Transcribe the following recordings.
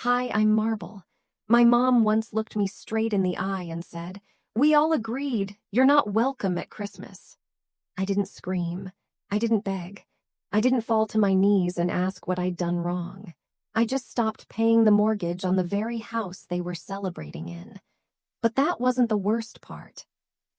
Hi, I'm Marble. My mom once looked me straight in the eye and said, "We all agreed you're not welcome at Christmas." I didn't scream. I didn't beg. I didn't fall to my knees and ask what I'd done wrong. I just stopped paying the mortgage on the very house they were celebrating in. But that wasn't the worst part.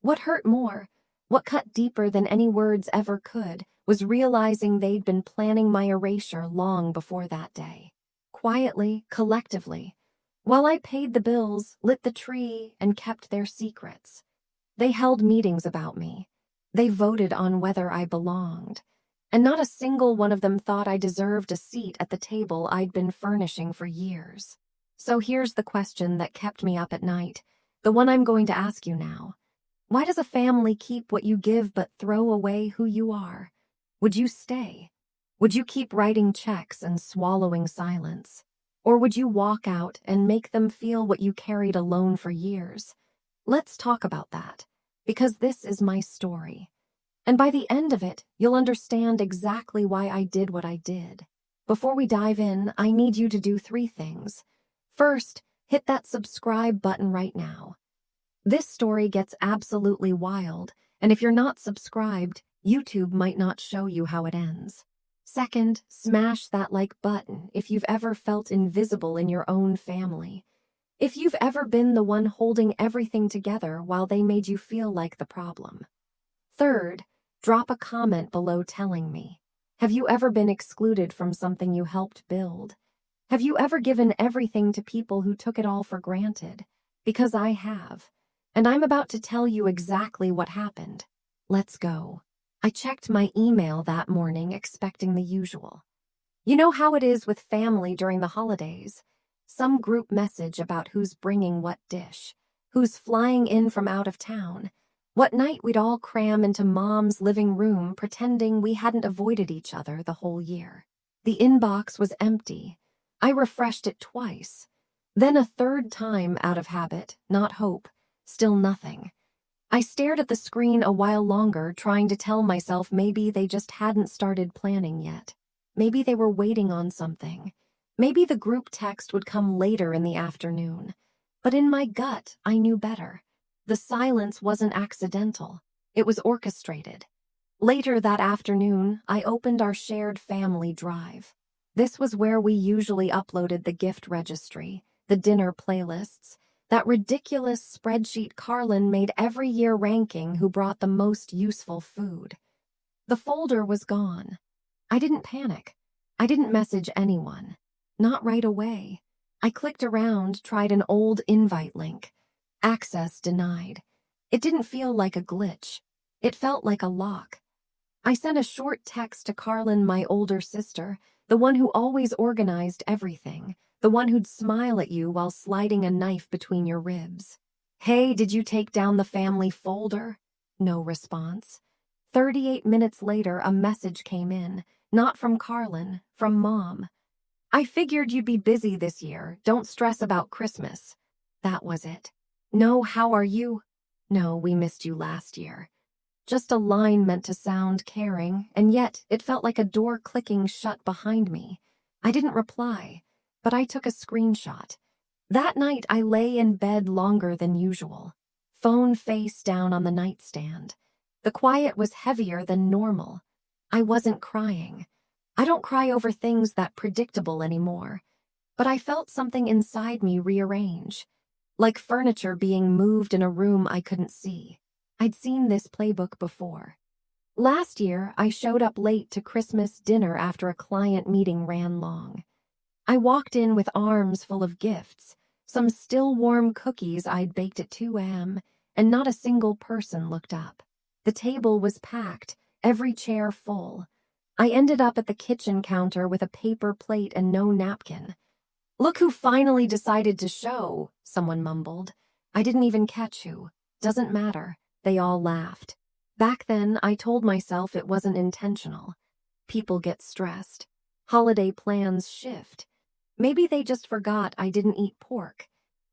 What hurt more, what cut deeper than any words ever could, was realizing they'd been planning my erasure long before that day. Quietly, collectively, while I paid the bills, lit the tree, and kept their secrets. They held meetings about me. They voted on whether I belonged. And not a single one of them thought I deserved a seat at the table I'd been furnishing for years. So here's the question that kept me up at night, the one I'm going to ask you now. Why does a family keep what you give but throw away who you are? Would you stay? Would you keep writing checks and swallowing silence? Or would you walk out and make them feel what you carried alone for years? Let's talk about that, because this is my story. And by the end of it, you'll understand exactly why I did what I did. Before we dive in, I need you to do 3 things. First, hit that subscribe button right now. This story gets absolutely wild, and if you're not subscribed, YouTube might not show you how it ends. Second, smash that like button if you've ever felt invisible in your own family. If you've ever been the one holding everything together while they made you feel like the problem. Third, drop a comment below telling me, have you ever been excluded from something you helped build? Have you ever given everything to people who took it all for granted? Because I have. And I'm about to tell you exactly what happened. Let's go. I checked my email that morning expecting the usual. You know how it is with family during the holidays. Some group message about who's bringing what dish, who's flying in from out of town, what night we'd all cram into Mom's living room pretending we hadn't avoided each other the whole year. The inbox was empty. I refreshed it twice. Then a third time out of habit, not hope, still nothing. I stared at the screen a while longer, trying to tell myself maybe they just hadn't started planning yet. Maybe they were waiting on something. Maybe the group text would come later in the afternoon. But in my gut, I knew better. The silence wasn't accidental. It was orchestrated. Later that afternoon, I opened our shared family drive. This was where we usually uploaded the gift registry, the dinner playlists, that ridiculous spreadsheet Carlin made every year ranking who brought the most useful food. The folder was gone. I didn't panic. I didn't message anyone. Not right away. I clicked around, tried an old invite link. Access denied. It didn't feel like a glitch. It felt like a lock. I sent a short text to Carlin, my older sister, the one who always organized everything, the one who'd smile at you while sliding a knife between your ribs. Hey, did you take down the family folder? No response. 38 minutes later, a message came in, not from Carlin, from Mom. I figured you'd be busy this year. Don't stress about Christmas. That was it. No, how are you? No, we missed you last year. Just a line meant to sound caring, and yet it felt like a door clicking shut behind me. I didn't reply, but I took a screenshot. That night I lay in bed longer than usual, phone face down on the nightstand. The quiet was heavier than normal. I wasn't crying. I don't cry over things that predictable anymore, but I felt something inside me rearrange, like furniture being moved in a room I couldn't see. I'd seen this playbook before. Last year, I showed up late to Christmas dinner after a client meeting ran long. I walked in with arms full of gifts, some still warm cookies I'd baked at 2 a.m., and not a single person looked up. The table was packed, every chair full. I ended up at the kitchen counter with a paper plate and no napkin. "Look who finally decided to show," someone mumbled. I didn't even catch who. Doesn't matter. They all laughed. Back then, I told myself it wasn't intentional. People get stressed. Holiday plans shift. Maybe they just forgot I didn't eat pork.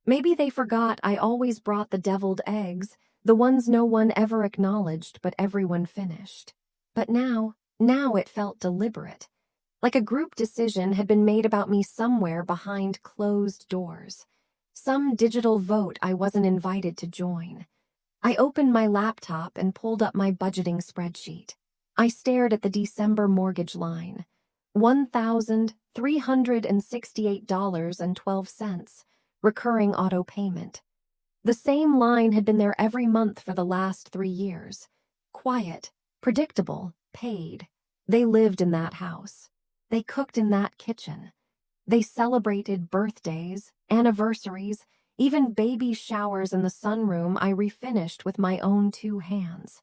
Maybe they forgot I always brought the deviled eggs, the ones no one ever acknowledged but everyone finished. But now it felt deliberate. Like a group decision had been made about me somewhere behind closed doors. Some digital vote I wasn't invited to join. I opened my laptop and pulled up my budgeting spreadsheet. I stared at the December mortgage line. $1,368.12, recurring auto payment. The same line had been there every month for the last 3 years. Quiet, predictable, paid. They lived in that house. They cooked in that kitchen. They celebrated birthdays, anniversaries, even baby showers in the sunroom I refinished with my own 2 hands.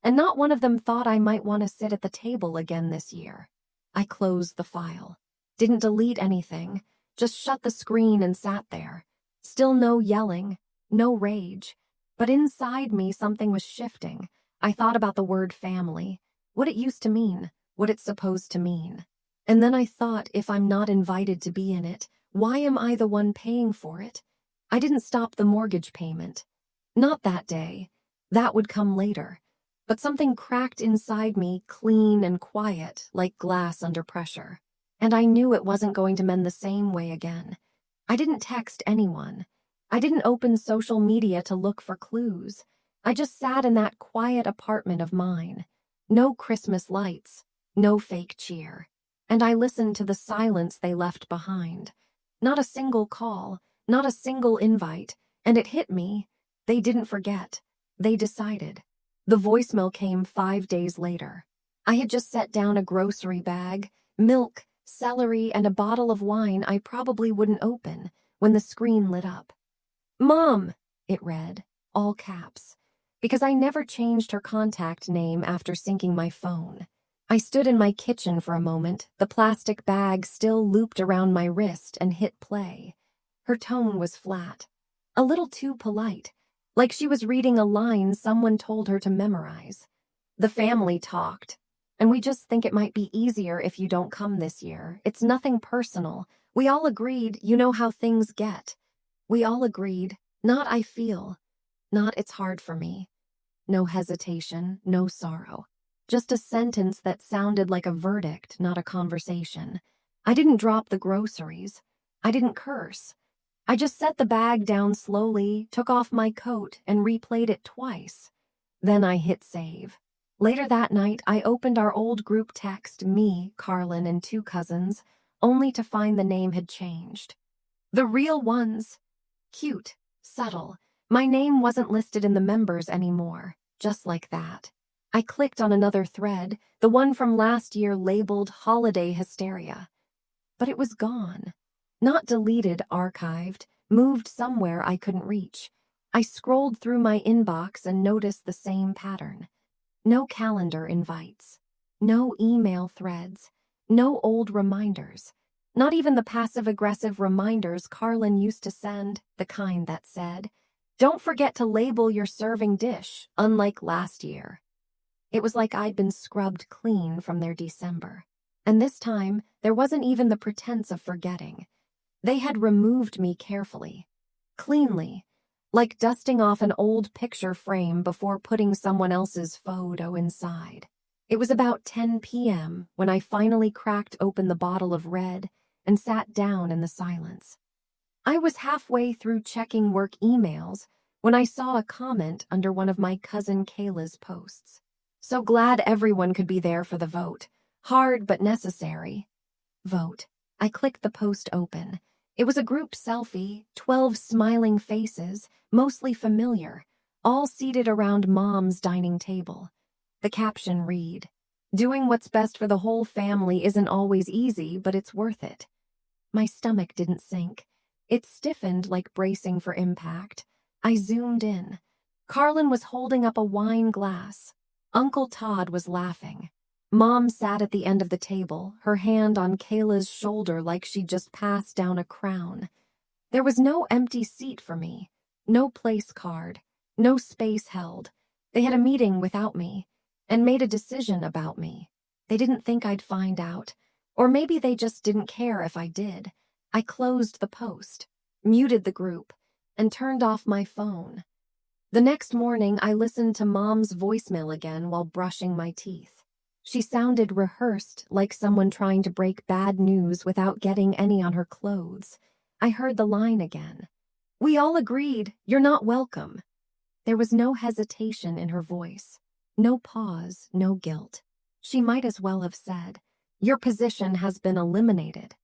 And not one of them thought I might want to sit at the table again this year. I closed the file. Didn't delete anything, just shut the screen and sat there. Still no yelling, no rage. But inside me something was shifting. I thought about the word family, what it used to mean, what it's supposed to mean. And then I thought, if I'm not invited to be in it, why am I the one paying for it? I didn't stop the mortgage payment. Not that day. That would come later. But something cracked inside me, clean and quiet, like glass under pressure. And I knew it wasn't going to mend the same way again. I didn't text anyone. I didn't open social media to look for clues. I just sat in that quiet apartment of mine. No Christmas lights, no fake cheer. And I listened to the silence they left behind. Not a single call, not a single invite, and it hit me. They didn't forget. They decided. The voicemail came 5 days later. I had just set down a grocery bag, milk, celery, and a bottle of wine I probably wouldn't open when the screen lit up. "Mom," it read, all caps, because I never changed her contact name after syncing my phone. I stood in my kitchen for a moment, the plastic bag still looped around my wrist, and hit play. Her tone was flat, a little too polite, like she was reading a line someone told her to memorize. "The family talked, and we just think it might be easier if you don't come this year. It's nothing personal. We all agreed, you know how things get. We all agreed, not I feel, not it's hard for me." No hesitation, no sorrow. Just a sentence that sounded like a verdict, not a conversation. I didn't drop the groceries. I didn't curse. I just set the bag down slowly, took off my coat, and replayed it twice. Then I hit save. Later that night, I opened our old group text, me, Carlin, and 2 cousins, only to find the name had changed. The real ones. Cute, subtle. My name wasn't listed in the members anymore, just like that. I clicked on another thread, the one from last year labeled Holiday Hysteria. But it was gone. Not deleted, archived, moved somewhere I couldn't reach. I scrolled through my inbox and noticed the same pattern. No calendar invites. No email threads. No old reminders. Not even the passive-aggressive reminders Carlin used to send, the kind that said, "Don't forget to label your serving dish," unlike last year. It was like I'd been scrubbed clean from their December. And this time, there wasn't even the pretense of forgetting. They had removed me carefully, cleanly, like dusting off an old picture frame before putting someone else's photo inside. It was about 10 p.m. when I finally cracked open the bottle of red and sat down in the silence. I was halfway through checking work emails when I saw a comment under one of my cousin Kayla's posts. "So glad everyone could be there for the vote. Hard but necessary." Vote. I clicked the post open. It was a group selfie, 12 smiling faces, mostly familiar, all seated around Mom's dining table. The caption read, "Doing what's best for the whole family isn't always easy, but it's worth it." My stomach didn't sink. It stiffened like bracing for impact. I zoomed in. Carlin was holding up a wine glass. Uncle Todd was laughing. Mom sat at the end of the table, her hand on Kayla's shoulder like she'd just passed down a crown. There was no empty seat for me, no place card, no space held. They had a meeting without me, and made a decision about me. They didn't think I'd find out, or maybe they just didn't care if I did. I closed the post, muted the group, and turned off my phone. The next morning, I listened to Mom's voicemail again while brushing my teeth. She sounded rehearsed, like someone trying to break bad news without getting any on her clothes. I heard the line again. "We all agreed, you're not welcome." There was no hesitation in her voice. No pause, no guilt. She might as well have said, "Your position has been eliminated."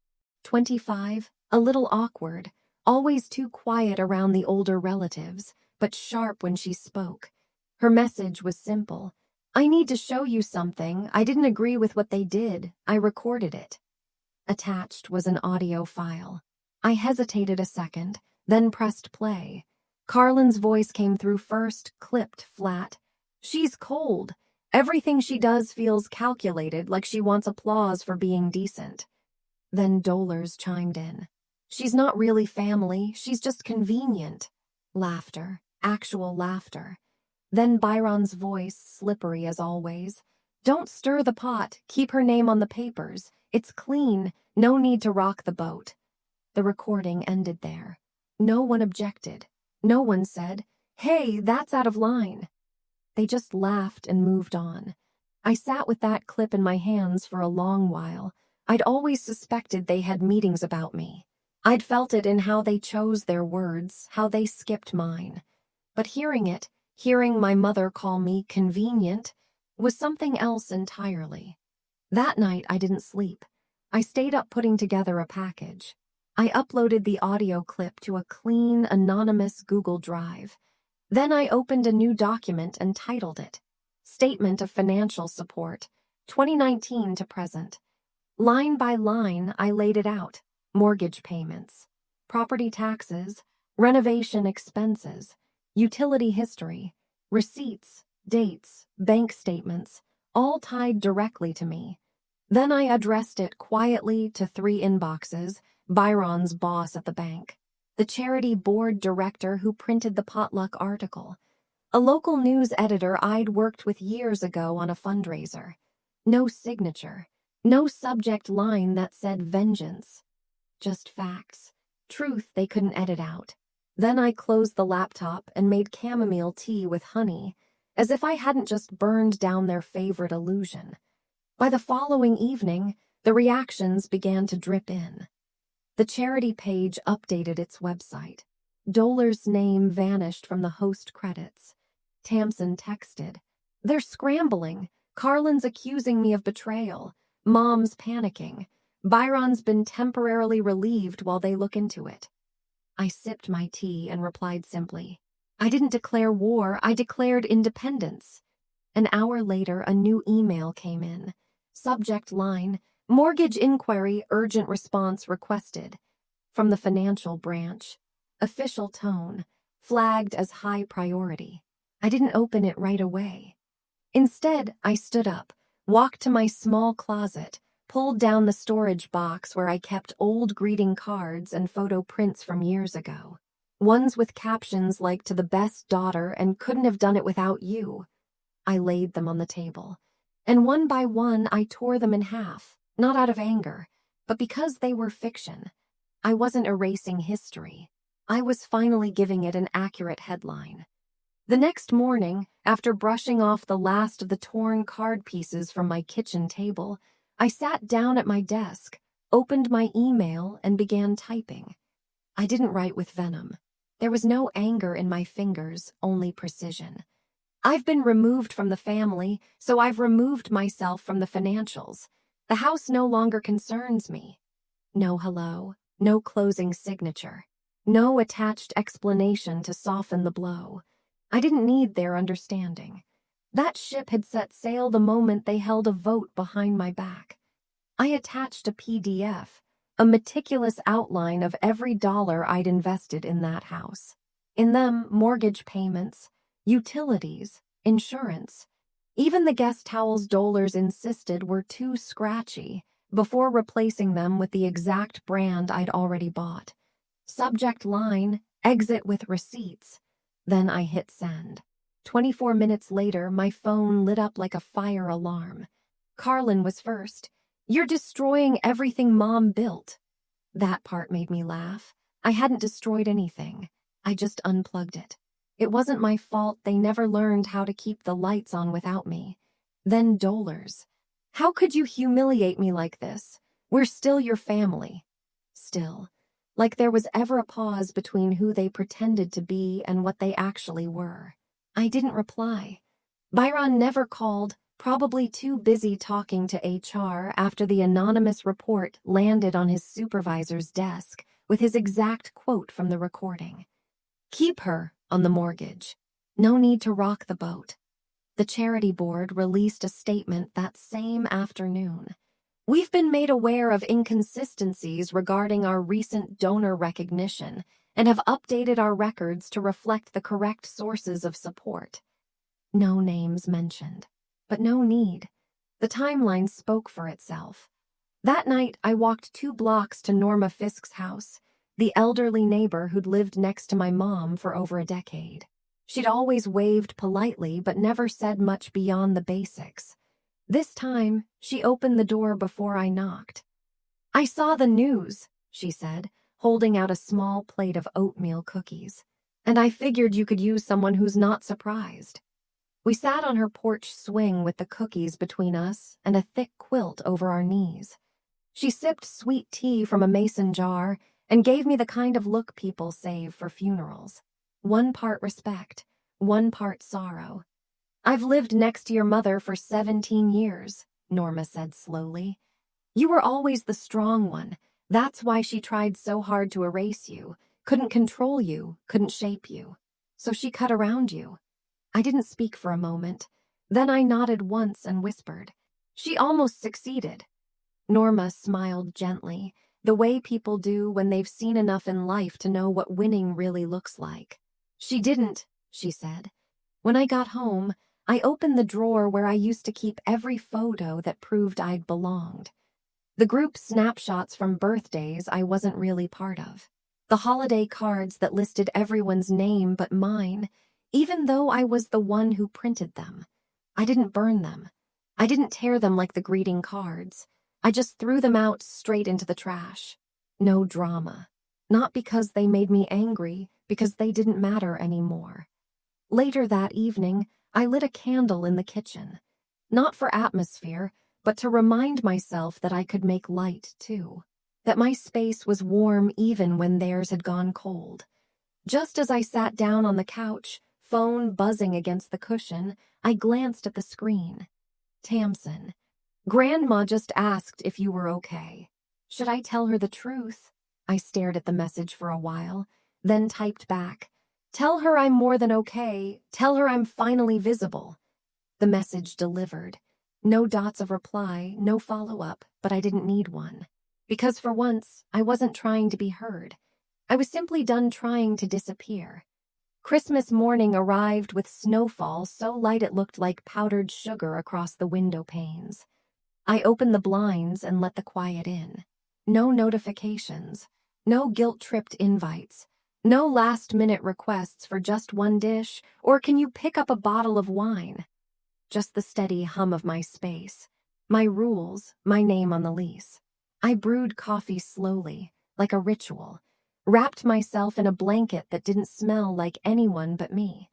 25, a little awkward, always too quiet around the older relatives, but sharp when she spoke. Her message was simple. "I need to show you something. I didn't agree with what they did. I recorded it." Attached was an audio file. I hesitated a second, then pressed play. Carlin's voice came through first, clipped flat. "She's cold. Everything she does feels calculated, like she wants applause for being decent." Then Dollars chimed in. "She's not really family, she's just convenient." Laughter, actual laughter. Then Byron's voice, slippery as always. "Don't stir the pot, keep her name on the papers. It's clean, no need to rock the boat." The recording ended there. No one objected. No one said, "Hey, that's out of line." They just laughed and moved on. I sat with that clip in my hands for a long while. I'd always suspected they had meetings about me. I'd felt it in how they chose their words, how they skipped mine. But hearing it, hearing my mother call me convenient, was something else entirely. That night I didn't sleep. I stayed up putting together a package. I uploaded the audio clip to a clean, anonymous Google Drive. Then I opened a new document and titled it, Statement of Financial Support, 2019 to present. Line by line, I laid it out. Mortgage payments, property taxes, renovation expenses, utility history, receipts, dates, bank statements, all tied directly to me. Then I addressed it quietly to 3 inboxes, Byron's boss at the bank, the charity board director who printed the potluck article, a local news editor I'd worked with years ago on a fundraiser. No signature, no subject line that said vengeance. Just facts, truth they couldn't edit out. Then I closed the laptop and made chamomile tea with honey, as if I hadn't just burned down their favorite illusion. By the following evening, the reactions began to drip in. The charity page updated its website. Dollar's name vanished from the host credits. Tamsin texted, "They're scrambling. Carlin's accusing me of betrayal. Mom's panicking. Byron's been temporarily relieved while they look into it." I sipped my tea and replied simply, "I didn't declare war, I declared independence." An hour later, a new email came in. Subject line, "Mortgage inquiry, urgent response requested." From the financial branch. Official tone, flagged as high priority. I didn't open it right away. Instead, I stood up, walked to my small closet, pulled down the storage box where I kept old greeting cards and photo prints from years ago. Ones with captions like "To the best daughter and couldn't have done it without you." I laid them on the table. And one by one I tore them in half, not out of anger, but because they were fiction. I wasn't erasing history. I was finally giving it an accurate headline. The next morning, after brushing off the last of the torn card pieces from my kitchen table, I sat down at my desk, opened my email, and began typing. I didn't write with venom. There was no anger in my fingers, only precision. I've been removed from the family, so I've removed myself from the financials. The house no longer concerns me. No hello, no closing signature, no attached explanation to soften the blow. I didn't need their understanding. That ship had set sail the moment they held a vote behind my back. I attached a PDF, a meticulous outline of every dollar I'd invested in that house. In them, mortgage payments, utilities, insurance. Even the guest towels Dollars insisted were too scratchy before replacing them with the exact brand I'd already bought. Subject line, exit with receipts. Then I hit send. 24 minutes later, my phone lit up like a fire alarm. Carlin was first. "You're destroying everything Mom built." That part made me laugh. I hadn't destroyed anything. I just unplugged it. It wasn't my fault they never learned how to keep the lights on without me. Then Dollars. How could you humiliate me like this? We're still your family. Still, like there was ever a pause between who they pretended to be and what they actually were. I didn't reply. Byron never called, probably too busy talking to HR after the anonymous report landed on his supervisor's desk with his exact quote from the recording. Keep her on the mortgage. No need to rock the boat. The charity board released a statement that same afternoon. We've been made aware of inconsistencies regarding our recent donor recognition and have updated our records to reflect the correct sources of support. No names mentioned, but no need. The timeline spoke for itself. That night, I walked 2 blocks to Norma Fisk's house, the elderly neighbor who'd lived next to my mom for over a decade. She'd always waved politely but never said much beyond the basics. This time, she opened the door before I knocked. I saw the news, she said, holding out a small plate of oatmeal cookies. And I figured you could use someone who's not surprised. We sat on her porch swing with the cookies between us and a thick quilt over our knees. She sipped sweet tea from a mason jar and gave me the kind of look people save for funerals. 1 part respect, 1 part sorrow. I've lived next to your mother for 17 years, Norma said slowly. You were always the strong one. That's why she tried so hard to erase you, couldn't control you, couldn't shape you. So she cut around you. I didn't speak for a moment. Then I nodded once and whispered. She almost succeeded. Norma smiled gently, the way people do when they've seen enough in life to know what winning really looks like. She didn't, she said. When I got home, I opened the drawer where I used to keep every photo that proved I'd belonged. The group snapshots from birthdays I wasn't really part of. The holiday cards that listed everyone's name but mine, even though I was the one who printed them. I didn't burn them. I didn't tear them like the greeting cards. I just threw them out straight into the trash. No drama. Not because they made me angry, because they didn't matter anymore. Later that evening, I lit a candle in the kitchen. Not for atmosphere, but to remind myself that I could make light too. That my space was warm even when theirs had gone cold. Just as I sat down on the couch, phone buzzing against the cushion, I glanced at the screen. Tamsin. Grandma just asked if you were okay. Should I tell her the truth? I stared at the message for a while, then typed back. Tell her I'm more than okay. Tell her I'm finally visible. The message delivered. No dots of reply, no follow-up, but I didn't need one. Because for once, I wasn't trying to be heard. I was simply done trying to disappear. Christmas morning arrived with snowfall so light it looked like powdered sugar across the window panes. I opened the blinds and let the quiet in. No notifications, no guilt-tripped invites, no last-minute requests for just one dish, or can you pick up a bottle of wine? Just the steady hum of my space, my rules, my name on the lease. I brewed coffee slowly, like a ritual, wrapped myself in a blanket that didn't smell like anyone but me.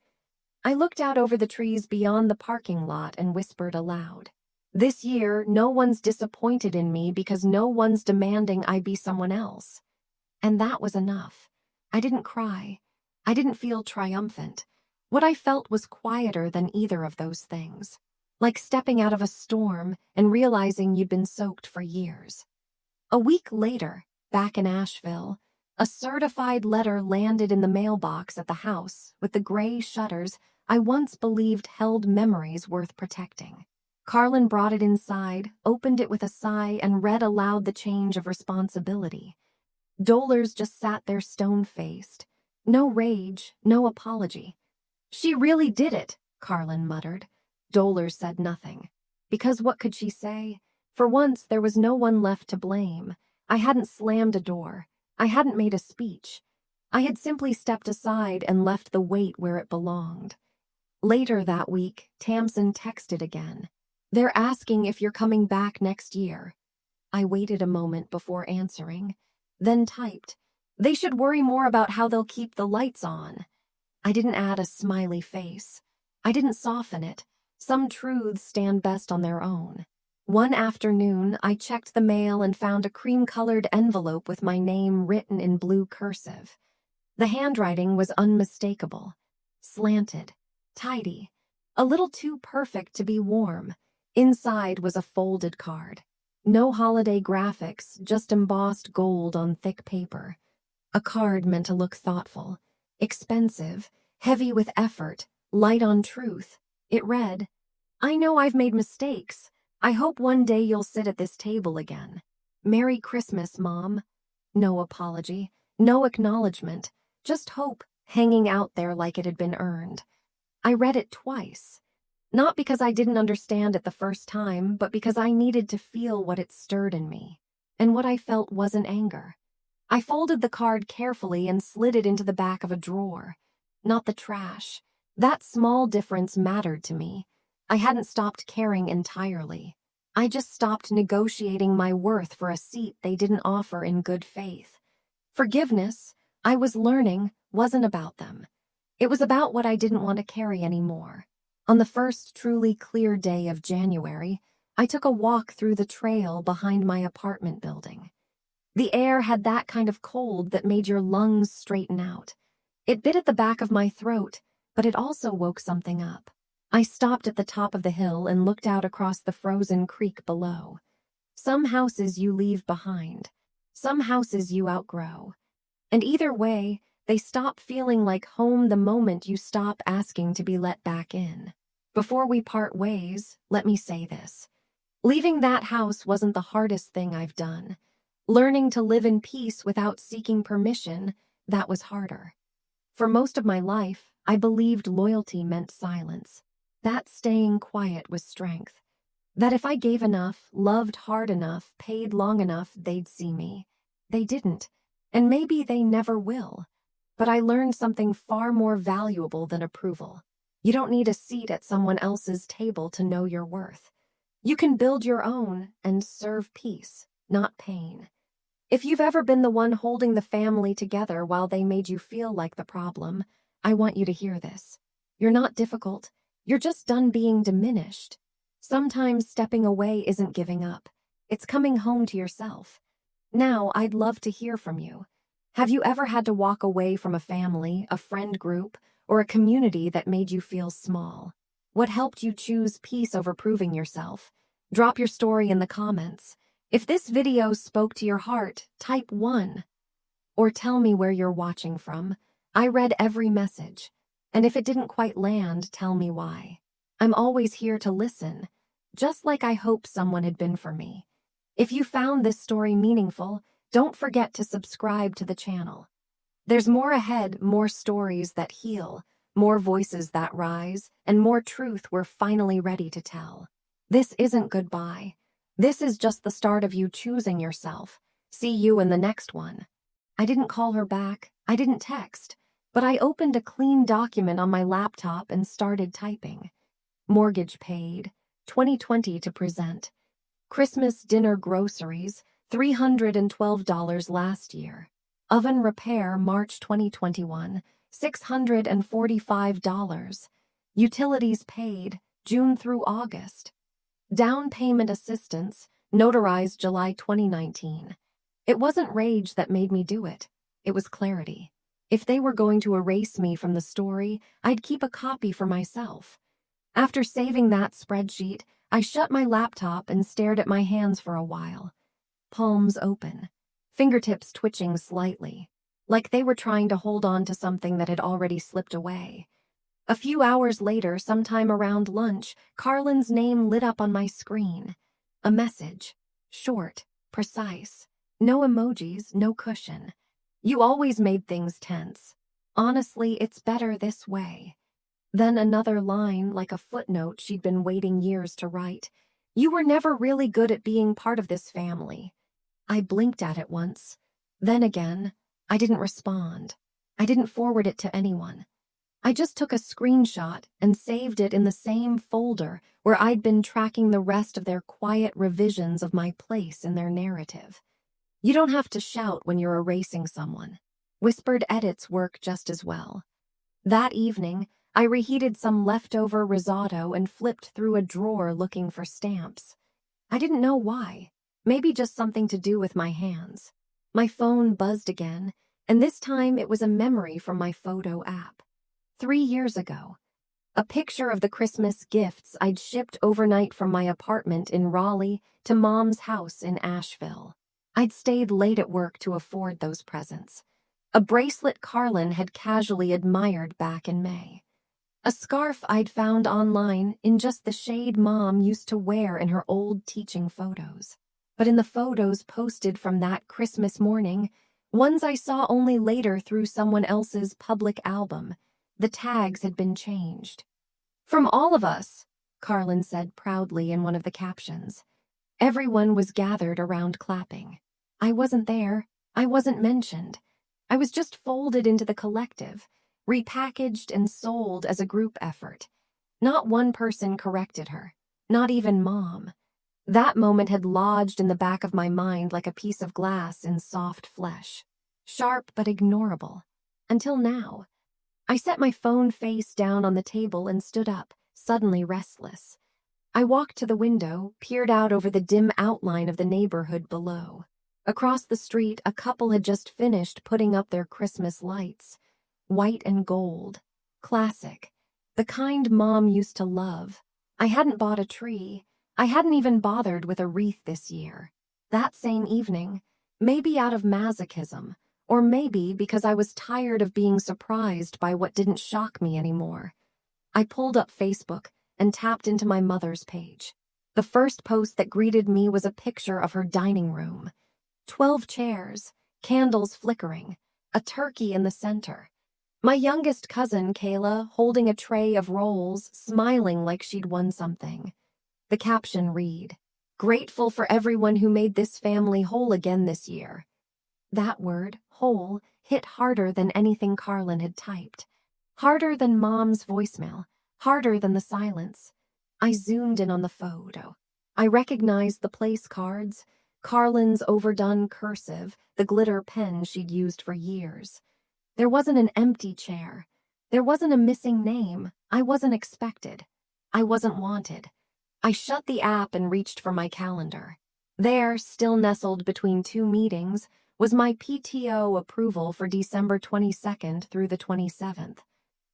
I looked out over the trees beyond the parking lot and whispered aloud. This year, no one's disappointed in me because no one's demanding I be someone else. And that was enough. I didn't cry. I didn't feel triumphant. What I felt was quieter than either of those things. Like stepping out of a storm and realizing you'd been soaked for years. A week later, back in Asheville, a certified letter landed in the mailbox at the house with the gray shutters I once believed held memories worth protecting. Carlin brought it inside, opened it with a sigh, and read aloud the change of responsibility. Dolers just sat there stone-faced. No rage, no apology. She really did it, Carlin muttered. Dolers said nothing. Because what could she say? For once, there was no one left to blame. I hadn't slammed a door. I hadn't made a speech. I had simply stepped aside and left the weight where it belonged. Later that week, Tamsin texted again. They're asking if you're coming back next year. I waited a moment before answering, then typed, they should worry more about how they'll keep the lights on. I didn't add a smiley face. I didn't soften it. Some truths stand best on their own. One afternoon, I checked the mail and found a cream-colored envelope with my name written in blue cursive. The handwriting was unmistakable, slanted, tidy, a little too perfect to be warm. Inside was a folded card. No holiday graphics, just embossed gold on thick paper. A card meant to look thoughtful, expensive, heavy with effort, light on truth. It read, "I know I've made mistakes. I hope one day you'll sit at this table again. Merry Christmas, Mom." No apology, no acknowledgement, just hope hanging out there like it had been earned. I read it twice. Not because I didn't understand it the first time, but because I needed to feel what it stirred in me. And what I felt wasn't anger. I folded the card carefully and slid it into the back of a drawer. Not the trash. That small difference mattered to me. I hadn't stopped caring entirely. I just stopped negotiating my worth for a seat they didn't offer in good faith. Forgiveness, I was learning, wasn't about them. It was about what I didn't want to carry anymore. On the first truly clear day of January, I took a walk through the trail behind my apartment building. The air had that kind of cold that made your lungs straighten out. It bit at the back of my throat, but it also woke something up. I stopped at the top of the hill and looked out across the frozen creek below. Some houses you leave behind, some houses you outgrow. And either way, they stop feeling like home the moment you stop asking to be let back in. Before we part ways, let me say this. Leaving that house wasn't the hardest thing I've done. Learning to live in peace without seeking permission, that was harder. For most of my life, I believed loyalty meant silence. That staying quiet was strength. That if I gave enough, loved hard enough, paid long enough, they'd see me. They didn't, and maybe they never will. But I learned something far more valuable than approval. You don't need a seat at someone else's table to know your worth. You can build your own and serve peace, not pain. If you've ever been the one holding the family together while they made you feel like the problem, I want you to hear this. You're not difficult. You're just done being diminished. Sometimes stepping away isn't giving up. It's coming home to yourself. Now, I'd love to hear from you. Have you ever had to walk away from a family, a friend group, or a community that made you feel small? What helped you choose peace over proving yourself? Drop your story in the comments. If this video spoke to your heart, type 1. Or tell me where you're watching from. I read every message. And if it didn't quite land, tell me why. I'm always here to listen, just like I hope someone had been for me. If you found this story meaningful, don't forget to subscribe to the channel. There's more ahead, more stories that heal, more voices that rise, and more truth we're finally ready to tell. This isn't goodbye. This is just the start of you choosing yourself. See you in the next one. I didn't call her back. I didn't text. But I opened a clean document on my laptop and started typing. Mortgage paid, 2020 to present. Christmas dinner groceries, $312 last year. Oven repair, March 2021, $645. Utilities paid, June through August. Down payment assistance, notarized July 2019. It wasn't rage that made me do it. It was clarity. If they were going to erase me from the story, I'd keep a copy for myself. After saving that spreadsheet, I shut my laptop and stared at my hands for a while. Palms open, fingertips twitching slightly, like they were trying to hold on to something that had already slipped away. A few hours later, sometime around lunch, Carlin's name lit up on my screen. A message. Short, precise. No emojis, no cushion. You always made things tense. Honestly, it's better this way. Then another line, like a footnote she'd been waiting years to write. You were never really good at being part of this family. I blinked at it once. Then again, I didn't respond. I didn't forward it to anyone. I just took a screenshot and saved it in the same folder where I'd been tracking the rest of their quiet revisions of my place in their narrative. You don't have to shout when you're erasing someone. Whispered edits work just as well. That evening, I reheated some leftover risotto and flipped through a drawer looking for stamps. I didn't know why. Maybe just something to do with my hands. My phone buzzed again, and this time it was a memory from my photo app. 3 years ago. A picture of the Christmas gifts I'd shipped overnight from my apartment in Raleigh to Mom's house in Asheville. I'd stayed late at work to afford those presents. A bracelet Carlin had casually admired back in May. A scarf I'd found online in just the shade Mom used to wear in her old teaching photos. But in the photos posted from that Christmas morning, ones I saw only later through someone else's public album, the tags had been changed. "From all of us," Carlin said proudly in one of the captions. Everyone was gathered around clapping. I wasn't there. I wasn't mentioned. I was just folded into the collective, repackaged and sold as a group effort. Not one person corrected her, not even Mom. That moment had lodged in the back of my mind like a piece of glass in soft flesh. Sharp but ignorable. Until now. I set my phone face down on the table and stood up, suddenly restless. I walked to the window, peered out over the dim outline of the neighborhood below. Across the street, a couple had just finished putting up their Christmas lights. White and gold. Classic. The kind Mom used to love. I hadn't bought a tree. I hadn't even bothered with a wreath this year. That same evening, maybe out of masochism, or maybe because I was tired of being surprised by what didn't shock me anymore, I pulled up Facebook and tapped into my mother's page. The first post that greeted me was a picture of her dining room. 12 chairs, candles flickering, a turkey in the center. My youngest cousin, Kayla, holding a tray of rolls, smiling like she'd won something. The caption read, "Grateful for everyone who made this family whole again this year." That word, whole, hit harder than anything Carlin had typed. Harder than Mom's voicemail, harder than the silence. I zoomed in on the photo. I recognized the place cards, Carlin's overdone cursive, the glitter pen she'd used for years. There wasn't an empty chair. There wasn't a missing name. I wasn't expected. I wasn't wanted. I shut the app and reached for my calendar. There, still nestled between two meetings, was my PTO approval for December 22nd through the 27th.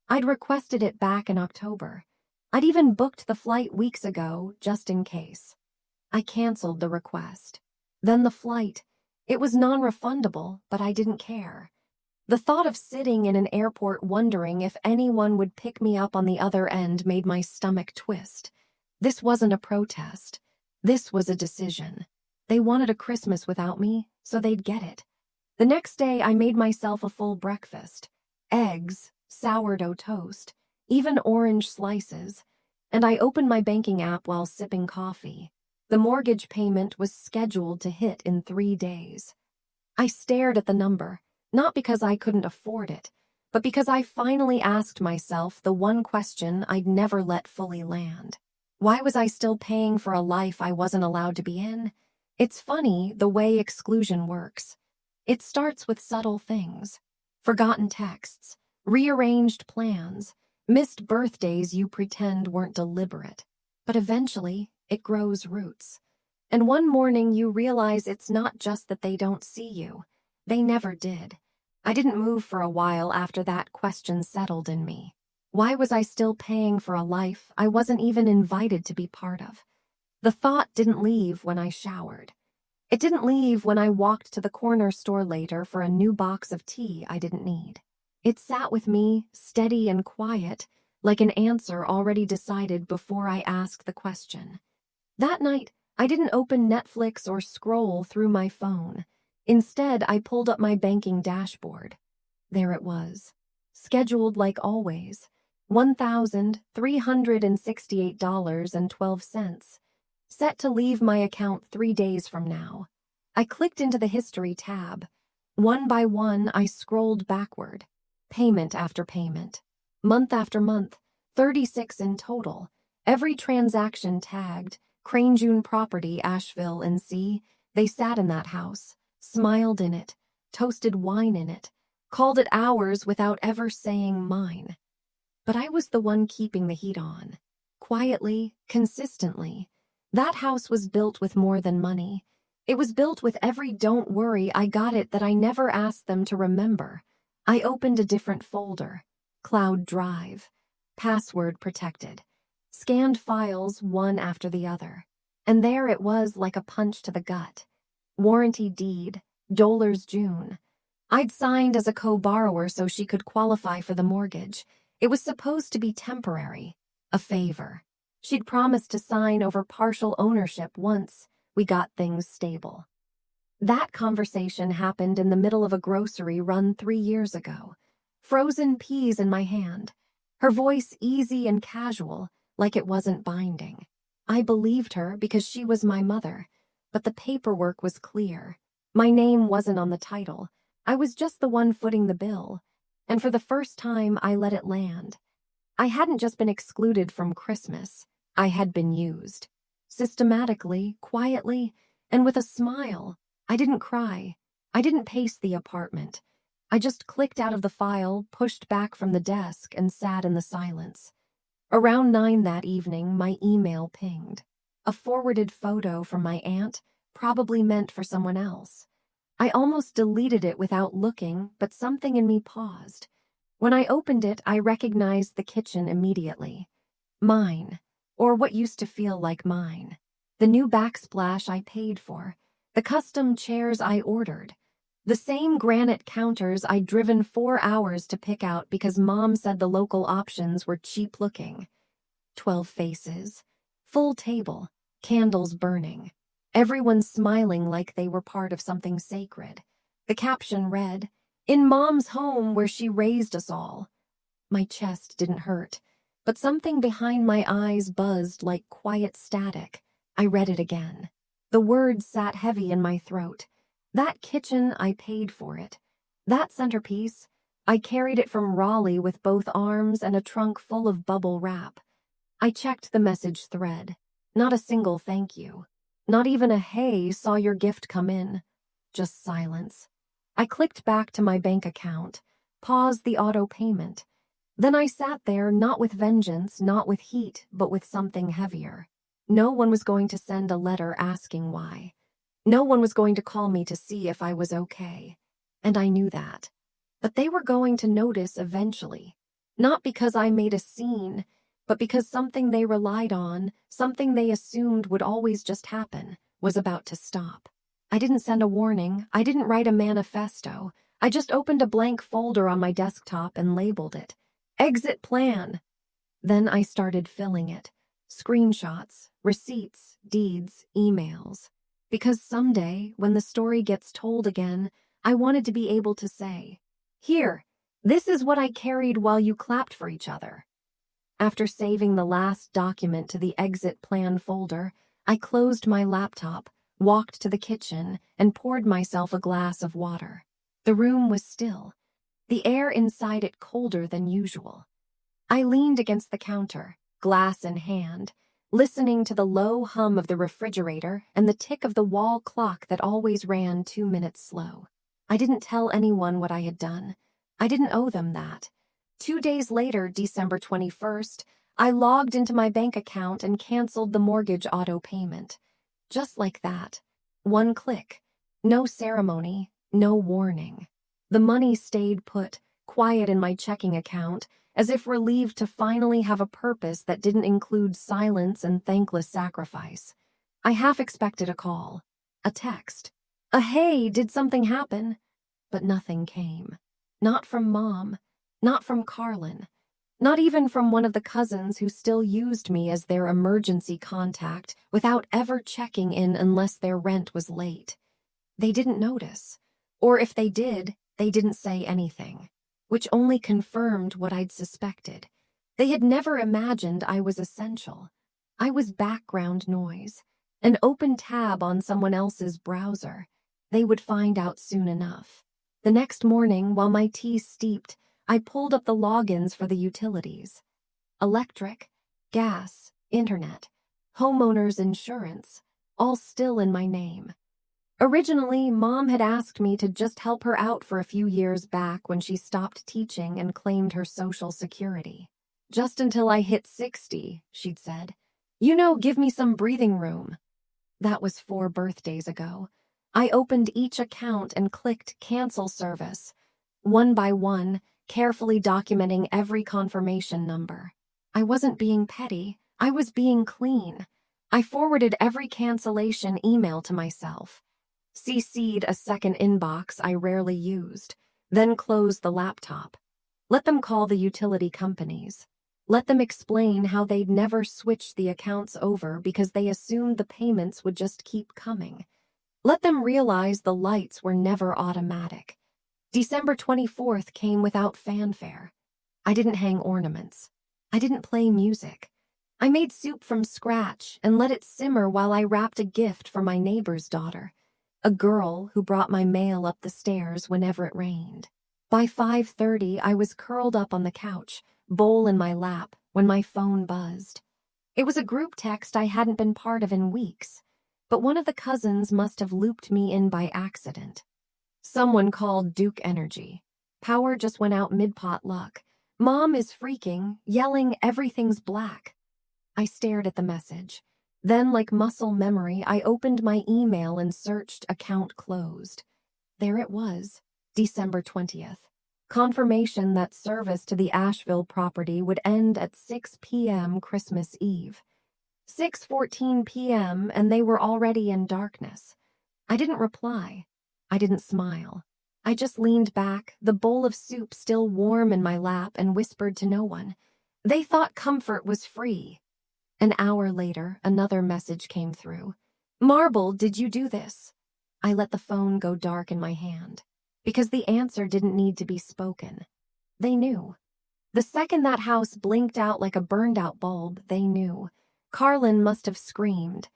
I'd requested it back in October. I'd even booked the flight weeks ago, just in case. I canceled the request. Then the flight. It was non-refundable, but I didn't care. The thought of sitting in an airport wondering if anyone would pick me up on the other end made my stomach twist. This wasn't a protest. This was a decision. They wanted a Christmas without me, so they'd get it. The next day, I made myself a full breakfast. Eggs, sourdough toast, even orange slices, and I opened my banking app while sipping coffee. The mortgage payment was scheduled to hit in 3 days. I stared at the number, not because I couldn't afford it, but because I finally asked myself the one question I'd never let fully land. Why was I still paying for a life I wasn't allowed to be in? It's funny the way exclusion works. It starts with subtle things. Forgotten texts, rearranged plans, missed birthdays you pretend weren't deliberate. But eventually, it grows roots. And one morning you realize it's not just that they don't see you. They never did. I didn't move for a while after that question settled in me. Why was I still paying for a life I wasn't even invited to be part of? The thought didn't leave when I showered. It didn't leave when I walked to the corner store later for a new box of tea I didn't need. It sat with me, steady and quiet, like an answer already decided before I asked the question. That night, I didn't open Netflix or scroll through my phone. Instead, I pulled up my banking dashboard. There it was. Scheduled like always. $1,368.12. Set to leave my account 3 days from now. I clicked into the history tab. One by one, I scrolled backward. Payment after payment. Month after month. 36 in total. Every transaction tagged. Crane June Property, Asheville, NC. They sat in that house, smiled in it, toasted wine in it, called it ours without ever saying mine. But I was the one keeping the heat on. Quietly, consistently. That house was built with more than money. It was built with every "don't worry, I got it" that I never asked them to remember. I opened a different folder. Cloud Drive. Password protected. Scanned files one after the other. And there it was, like a punch to the gut. Warranty deed, Dollars June. I'd signed as a co-borrower so she could qualify for the mortgage. It was supposed to be temporary. A favor. She'd promised to sign over partial ownership once we got things stable. That conversation happened in the middle of a grocery run 3 years ago. Frozen peas in my hand. Her voice easy and casual, like it wasn't binding. I believed her because she was my mother, but the paperwork was clear. My name wasn't on the title. I was just the one footing the bill. And for the first time, I let it land. I hadn't just been excluded from Christmas. I had been used. Systematically, quietly, and with a smile. I didn't cry. I didn't pace the apartment. I just clicked out of the file, pushed back from the desk, and sat in the silence. Around 9 that evening, my email pinged. A forwarded photo from my aunt, probably meant for someone else. I almost deleted it without looking, but something in me paused. When I opened it, I recognized the kitchen immediately. Mine, or what used to feel like mine. The new backsplash I paid for. The custom chairs I ordered. The same granite counters I'd driven 4 hours to pick out because Mom said the local options were cheap looking. 12 faces. Full table. Candles burning. Everyone smiling like they were part of something sacred. The caption read, "In Mom's home where she raised us all." My chest didn't hurt, but something behind my eyes buzzed like quiet static. I read it again. The words sat heavy in my throat. That kitchen, I paid for it. That centerpiece, I carried it from Raleigh with both arms and a trunk full of bubble wrap. I checked the message thread. Not a single thank you. Not even a "hey, saw your gift come in." Just silence. I clicked back to my bank account, paused the auto payment. Then I sat there, not with vengeance, not with heat, but with something heavier. No one was going to send a letter asking why. No one was going to call me to see if I was okay. And I knew that. But they were going to notice eventually. Not because I made a scene, but because something they relied on, something they assumed would always just happen, was about to stop. I didn't send a warning. I didn't write a manifesto. I just opened a blank folder on my desktop and labeled it "Exit Plan." Then I started filling it. Screenshots, receipts, deeds, emails. Because someday, when the story gets told again, I wanted to be able to say, "Here, this is what I carried while you clapped for each other." After saving the last document to the exit plan folder, I closed my laptop, walked to the kitchen, and poured myself a glass of water. The room was still, the air inside it colder than usual. I leaned against the counter, glass in hand, listening to the low hum of the refrigerator and the tick of the wall clock that always ran 2 minutes slow. I didn't tell anyone what I had done. I didn't owe them that. 2 days later, December 21st, I logged into my bank account and canceled the mortgage auto payment. Just like that. One click. No ceremony, no warning. The money stayed put, quiet in my checking account, as if relieved to finally have a purpose that didn't include silence and thankless sacrifice. I half expected a call, a text, a "hey, did something happen?" But nothing came. Not from Mom, not from Carlin, not even from one of the cousins who still used me as their emergency contact without ever checking in unless their rent was late. They didn't notice, or if they did, they didn't say anything, which only confirmed what I'd suspected. They had never imagined I was essential. I was background noise, an open tab on someone else's browser. They would find out soon enough. The next morning, while my tea steeped, I pulled up the logins for the utilities. Electric, gas, internet, homeowner's insurance, all still in my name. Originally, Mom had asked me to just help her out for a few years back when she stopped teaching and claimed her Social Security. Just until I hit 60, she'd said. Give me some breathing room. That was 4 birthdays ago. I opened each account and clicked cancel service, one by one, carefully documenting every confirmation number. I wasn't being petty, I was being clean. I forwarded every cancellation email to myself, CC'd a second inbox I rarely used, then closed the laptop. Let them call the utility companies. Let them explain how they'd never switched the accounts over because they assumed the payments would just keep coming. Let them realize the lights were never automatic. December 24th came without fanfare. I didn't hang ornaments. I didn't play music. I made soup from scratch and let it simmer while I wrapped a gift for my neighbor's daughter, a girl who brought my mail up the stairs whenever it rained. By 5:30, I was curled up on the couch, bowl in my lap, when my phone buzzed. It was a group text I hadn't been part of in weeks, but one of the cousins must have looped me in by accident. Someone called Duke Energy. Power just went out mid-potluck. Mom is freaking, yelling everything's black. I stared at the message. Then, like muscle memory, I opened my email and searched account closed. There it was, December 20th. Confirmation that service to the Asheville property would end at 6 p.m. Christmas Eve. 6:14 p.m. and they were already in darkness. I didn't reply. I didn't smile. I just leaned back, the bowl of soup still warm in my lap, and whispered to no one. They thought comfort was free. An hour later, another message came through. Marble, did you do this? I let the phone go dark in my hand, because the answer didn't need to be spoken. They knew. The second that house blinked out like a burned-out bulb, they knew. Carlin must have screamed.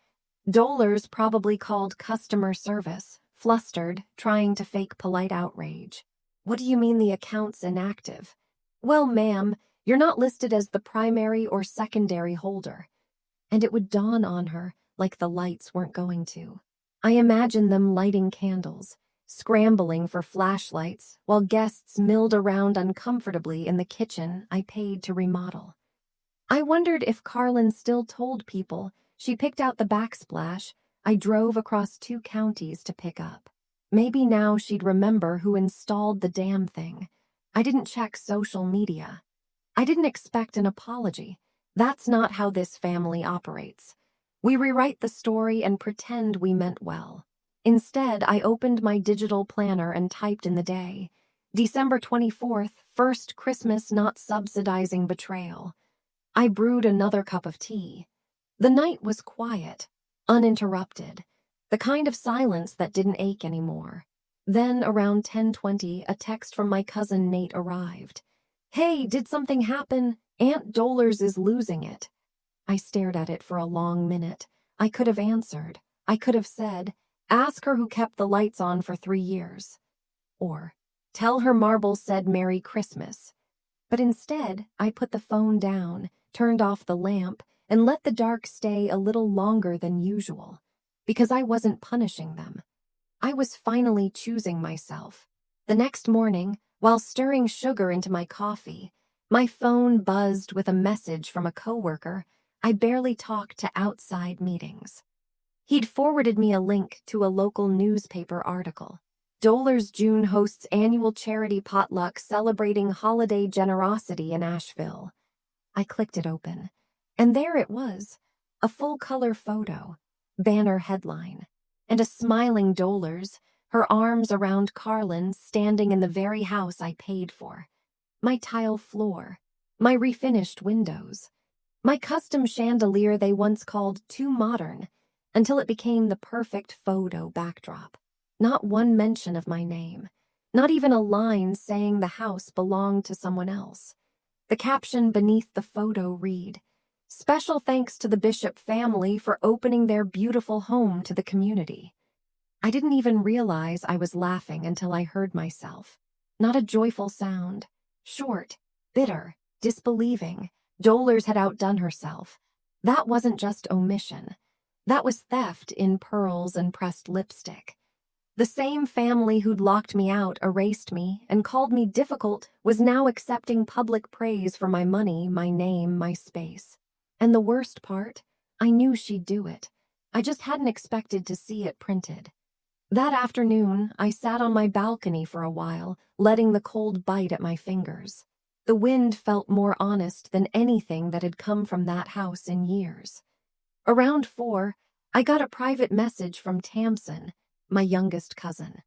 Dolers probably called customer service, flustered, trying to fake polite outrage. What do you mean the account's inactive? Well, ma'am, you're not listed as the primary or secondary holder. And it would dawn on her, like the lights weren't going to. I imagined them lighting candles, scrambling for flashlights, while guests milled around uncomfortably in the kitchen I paid to remodel. I wondered if Carlin still told people she picked out the backsplash I drove across 2 counties to pick up. Maybe now she'd remember who installed the damn thing. I didn't check social media. I didn't expect an apology. That's not how this family operates. We rewrite the story and pretend we meant well. Instead, I opened my digital planner and typed in the day. December 24th, first Christmas not subsidizing betrayal. I brewed another cup of tea. The night was quiet, uninterrupted, the kind of silence that didn't ache anymore. Then, around 10:20, a text from my cousin Nate arrived. Hey, did something happen? Aunt Dolers is losing it. I stared at it for a long minute. I could have answered. I could have said, ask her who kept the lights on for 3 years. Or, tell her Marble said Merry Christmas. But instead, I put the phone down, turned off the lamp, and let the dark stay a little longer than usual. Because I wasn't punishing them. I was finally choosing myself. The next morning, while stirring sugar into my coffee, my phone buzzed with a message from a coworker I barely talked to outside meetings. He'd forwarded me a link to a local newspaper article. Dolers June hosts annual charity potluck celebrating holiday generosity in Asheville. I clicked it open, and there it was, a full-color photo, banner headline, and a smiling Dolers, her arms around Carlin, standing in the very house I paid for. My tile floor, my refinished windows, my custom chandelier they once called too modern, until it became the perfect photo backdrop. Not one mention of my name, not even a line saying the house belonged to someone else. The caption beneath the photo read, "Special thanks to the Bishop family for opening their beautiful home to the community." I didn't even realize I was laughing until I heard myself. Not a joyful sound. Short, bitter, disbelieving. Dolers had outdone herself. That wasn't just omission. That was theft in pearls and pressed lipstick. The same family who'd locked me out, erased me, and called me difficult was now accepting public praise for my money, my name, my space. And the worst part? I knew she'd do it. I just hadn't expected to see it printed. That afternoon, I sat on my balcony for a while, letting the cold bite at my fingers. The wind felt more honest than anything that had come from that house in years. Around 4, I got a private message from Tamsin, my youngest cousin.